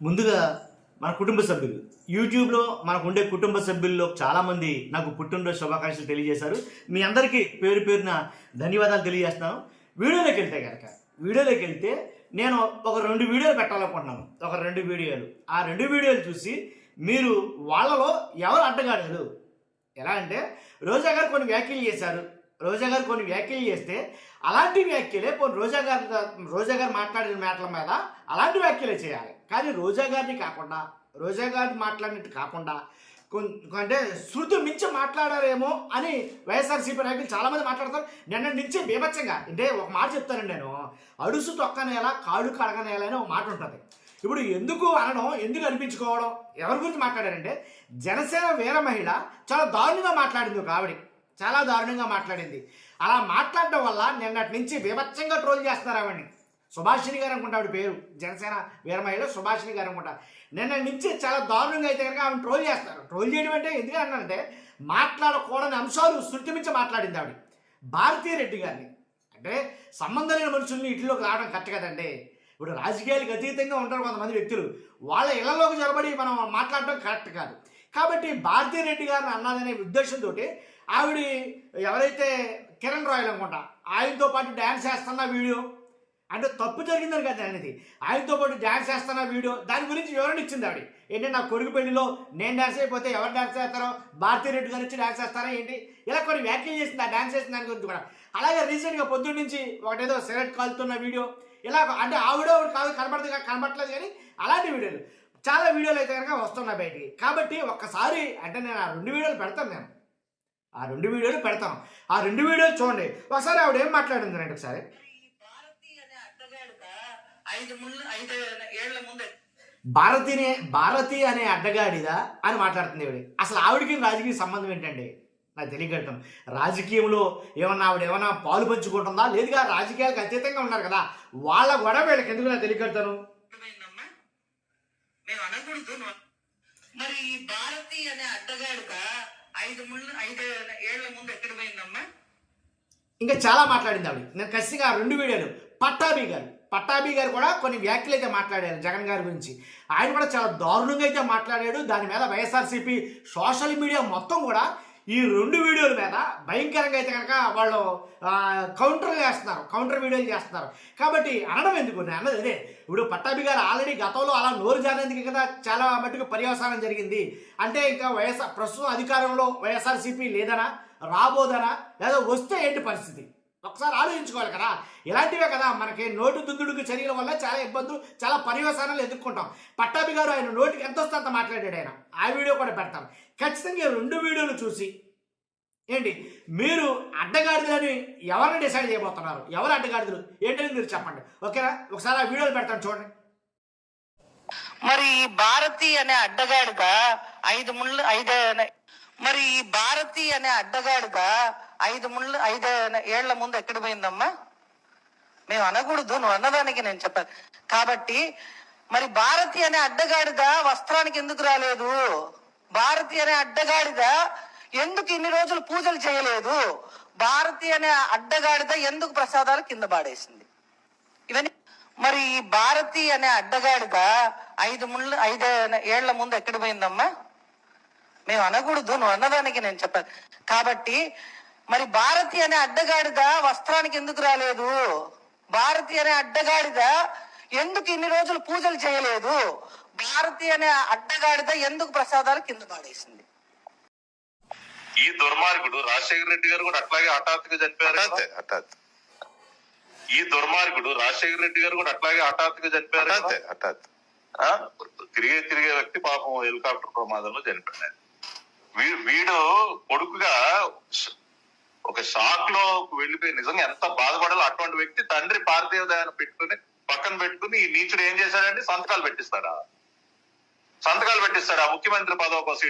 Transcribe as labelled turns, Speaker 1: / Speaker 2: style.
Speaker 1: ముందుగా మన కుటుంబ సభ్యులు యూట్యూబ్లో మనకు ఉండే కుటుంబ సభ్యుల్లో చాలామంది నాకు పుట్టినరోజు శుభాకాంక్షలు తెలియజేశారు. మీ అందరికీ పేరు పేరున ధన్యవాదాలు తెలియజేస్తున్నాను. వీడియోలోకి వెళ్తే నేను ఒక 2 వీడియోలు పెట్టాలనుకుంటున్నాను. ఒక 2 వీడియోలు. ఆ 2 వీడియోలు చూసి మీరు వాళ్ళలో ఎవరు అడ్డగాడారు, ఎలా అంటే రోజా గారు కొన్ని వ్యాఖ్యలు చేశారు. రోజా గారు కొన్ని వ్యాఖ్యలు చేస్తే అలాంటి వ్యాఖ్యలే రోజా గారు మాట్లాడిన మాటల మీద అలాంటి వ్యాఖ్యలే చేయాలి. కానీ రోజా గారిని మాట్లాడినట్టు కాకుండా అంటే శృతి మించి మాట్లాడారేమో అని వైఎస్ఆర్సీపీ నాయకులు చాలామంది మాట్లాడతారు. నిన్న నుంచి బీభత్సంగా అంటే ఒక మాట చెప్తానండి, నేను అడుసు తొక్కనేలా కాడు కడగనేలా అని ఒక మాట ఉంటుంది. ఇప్పుడు ఎందుకు అనడం, ఎందుకు అనిపించుకోవడం, ఎవరి గురించి మాట్లాడారంటే జనసేన వీర మహిళ చాలా దారుణంగా మాట్లాడింది. ఒక ఆవిడ చాలా దారుణంగా మాట్లాడింది. అలా మాట్లాడడం వల్ల నిన్నటి నుంచి బీభత్సంగా ట్రోల్ చేస్తున్నారు ఆవిడని. సుభాషిణి గారు అనుకుంటా ఆవిడ పేరు, జనసేన వీర మహిళ సుభాషిని గారు అనుకుంటా. నిన్న నుంచి చాలా దారుణంగా అయితే కనుక ఆవిడ ట్రోల్ చేస్తారు. ట్రోల్ చేయడం అంటే ఎందుకు అన్నారంటే మాట్లాడకూడని అంశాలు శృతి మించి మాట్లాడింది ఆవిడ. భారతీ రెడ్డి గారిని అంటే సంబంధం లేని మనుషుల్ని ఇంట్లోకి రావడం కరెక్ట్ కదండి. ఇప్పుడు రాజకీయాలకు అతీతంగా ఉంటారు కొంతమంది వ్యక్తులు, వాళ్ళ ఇళ్లలోకి జొరబడి మనం మాట్లాడడం కరెక్ట్ కాదు. కాబట్టి భారతీ రెడ్డి గారిని అన్నదనే ఉద్దేశంతో ఆవిడ ఎవరైతే కిరణ్ రాయల్ అనుకుంటా ఆయనతో పాటు డ్యాన్స్ చేస్తున్న వీడియో, అంటే తప్పు జరిగిందని కదా అనేది, ఆయనతో పాటు డ్యాన్స్ చేస్తున్న వీడియో దాని గురించి వివరణ ఇచ్చింది ఆవిడ. ఏంటంటే నా కొడుకు పెళ్లిలో నేను డ్యాన్స్ అయిపోతే ఎవరు డ్యాన్స్ చేస్తారో భారతీ రెడ్డి గారు వచ్చి డ్యాన్స్ చేస్తారా ఏంటి, ఇలా కొన్ని వ్యాఖ్యలు చేసింది. ఆ డ్యాన్స్ చేసిన దాని గురించి కూడా. అలాగే రీసెంట్గా పొద్దున్న నుంచి ఒకటేదో సిగరెట్ కాలుతున్న వీడియో, ఇలా అంటే ఆవిడ కాదు కనబడట్లేదు కానీ అలాంటి వీడియోలు చాలా వీడియోలు అయితే కనుక వస్తున్నాయి బయటికి. కాబట్టి ఒక్కసారి అంటే నేను ఆ 2 వీడియోలు పెడతాను. ఆ 2 వీడియోలు పెడతాను. ఆ 2 వీడియోలు చూడండి. ఒకసారి ఆవిడ ఏం మాట్లాడింది రండి ఒకసారి. భారతి అనే అడ్డగాడిదా అని మాట్లాడుతుంది ఆవిడ. అసలు ఆవిడకి రాజకీయ సంబంధం ఏంటండి నాకు తెలియగట్టం. రాజకీయంలో ఆవిడ ఏమన్నా పాలు పంచుకుంటుందా, లేదుగా రాజకీయాలకు అతీతంగా ఉన్నారు కదా, వాళ్ళ గొడవ వీళ్ళకి ఎందుకు నాకు తెలియగడతాను.
Speaker 2: మరి ఈ భారతి అనే అడ్డగాడుక 5 ఏళ్ల ముందు ఎక్కడ పోయిందమ్మా?
Speaker 1: ఇంకా చాలా మాట్లాడింది ఆవిడ. నేను ఖచ్చితంగా 2 వీడియోలు. పట్టాభి గారు కూడా కొన్ని వ్యాఖ్యలు అయితే మాట్లాడారు జగన్ గారి గురించి. ఆయన కూడా చాలా దారుణంగా అయితే మాట్లాడాడు. దాని మీద వైఎస్ఆర్సీపీ సోషల్ మీడియా మొత్తం కూడా ఈ 2 వీడియోల మీద భయంకరంగా అయితే కనుక వాళ్ళు కౌంటర్ వీడియోలు చేస్తున్నారు. కాబట్టి అనడం ఎందుకు, నేను అన్నది అదే. ఇప్పుడు పట్టాభి గారు ఆల్రెడీ గతంలో అలా నోరు జారేందుకు కదా చాలా మట్టుకు పర్యవసానం జరిగింది. అంటే ఇంకా ప్రస్తుతం అధికారంలో వైఎస్ఆర్సీపీ లేదనా, రాబోదనా, లేదా వస్తే ఏంటి పరిస్థితి ఒకసారి ఆలోచించుకోవాలి కదా. ఇలాంటివే కదా మనకి నోటు దుందుడుకు చర్యల వల్ల చాలా ఇబ్బందులు, చాలా పర్యవసానాలు ఎదుర్కొంటాం. పట్టాభి గారు ఆయన నోటికి ఎంత వస్తే అంత మాట్లాడాడు ఆయన. ఆ వీడియో కూడా పెడతాను. ఖచ్చితంగా 2 వీడియోలు చూసి ఏంటి మీరు అడ్డగాడిదని ఎవరిని డిసైడ్ చేయబోతున్నారు, ఎవరు అడ్డగాడిదలు ఏంటని మీరు చెప్పండి. ఓకేనా? ఒకసారి ఆ వీడియోలు పెడతాను చూడండి.
Speaker 2: మరి ఈ భారతి అనే అడ్డగాడుక 5 ఏళ్ల ముందు ఎక్కడ పోయిందమ్మా? మేము అనకూడదు, నువ్వు అన్నదానికి నేను చెప్పాను. కాబట్టి మరి భారతి అనే అడ్డగాడిద వస్త్రానికి ఎందుకు రాలేదు? భారతి అనే అడ్డగాడిద ఎందుకు ఇన్ని రోజులు పూజలు చేయలేదు? భారతి అనే అడ్డగాడిద ఎందుకు ప్రసాదాలు కింద పాడేసింది? ఇవన్నీ మరి ఈ భారతి అనే అడ్డగాడిద 5 ఏళ్ల ముందు ఎక్కడ పోయిందమ్మా? మేము అనకూడదు, నువ్వు అన్నదానికి నేను చెప్పాను. కాబట్టి మరి భారతి అనే అడ్డగాడిద వస్త్రానికి ఎందుకు రాలేదు? భారతి అనే అడ్డగాడిద ఎందుకు ఇన్ని రోజులు పూజలు చేయలేదు? భారతి అనే అడ్డగాడిద ఎందుకు ప్రసాదాలు కింద పాడేసింది?
Speaker 3: ఈ దుర్మార్గుడు రాజశేఖర రెడ్డి గారు కూడా అట్లాగే హఠాత్తుగా చనిపోయారు. ఈ దుర్మార్గుడు రాజశేఖర రెడ్డి గారు కూడా అట్లాగే హఠాత్తుగా చనిపోయారు. తిరిగే వ్యక్తి పాపం హెలికాప్టర్ ప్రమాదంలో చనిపోయాడు. వీడు కొడుకుగా ఒక షాక్ లో వెళ్ళిపోయి నిజంగా ఎంత బాధపడాలో అటువంటి వ్యక్తి తండ్రి పార్థివ దయాన్ని పక్కన పెట్టుకుని ఈ నీచుడు ఏం చేశాడంటే సంతకాలు పెట్టిస్తాడా ముఖ్యమంత్రి పదవి కోసం